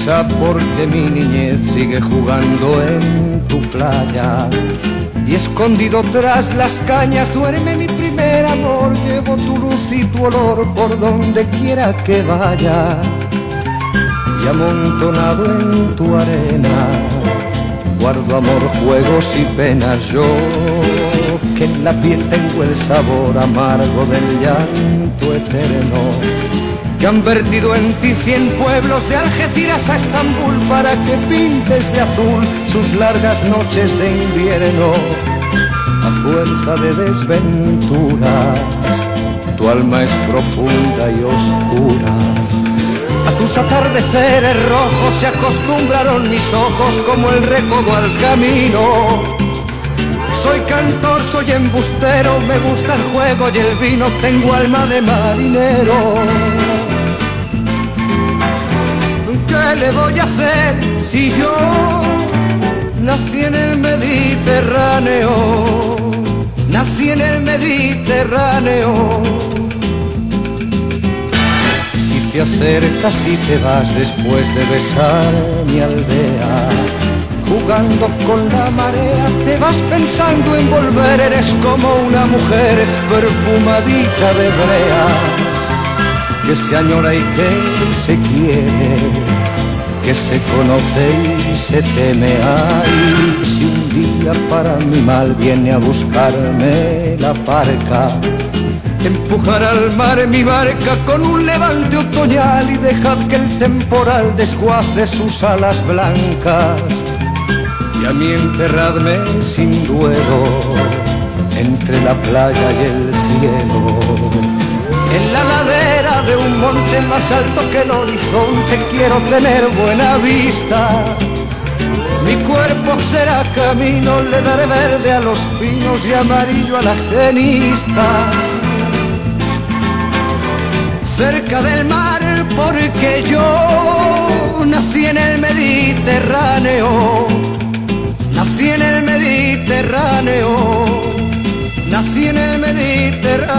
risa porque mi niñez sigue jugando en tu playa. Y escondido tras las cañas duerme mi primer amor. Llevo tu luz y tu olor por donde quiera que vaya. Y amontonado en tu arena guardo amor, juegos y penas. Yo que en la piel tengo el sabor amargo del llanto eterno, que han vertido en ti 100 pueblos de Algeciras a Estambul para que pintes de azul sus largas noches de invierno. A fuerza de desventuras, tu alma es profunda y oscura. A tus atardeceres rojos se acostumbraron mis ojos como el recodo al camino. Soy cantor, soy embustero, me gusta el juego y el vino, tengo alma de marinero. ¿Qué le voy a hacer si yo nací en el Mediterráneo? Nací en el Mediterráneo. Y te acercas y te vas después de besar mi aldea. Jugando con la marea te vas pensando en volver. Eres como una mujer perfumadita de brea, que se añora y que se quiere, que se conoce y se teme. Ay, si un día para mi mal viene a buscarme la parca, empujar al mar mi barca con un levante otoñal y dejad que el temporal desguace sus alas blancas. Y a mí enterradme sin duelo entre la playa y el cielo. En la ladera de un monte más alto que el horizonte quiero tener buena vista. Mi cuerpo será camino, le daré verde a los pinos y amarillo a la genista. Cerca del mar porque yo nací en el Mediterráneo. Nací en el Mediterráneo. Nací en el Mediterráneo.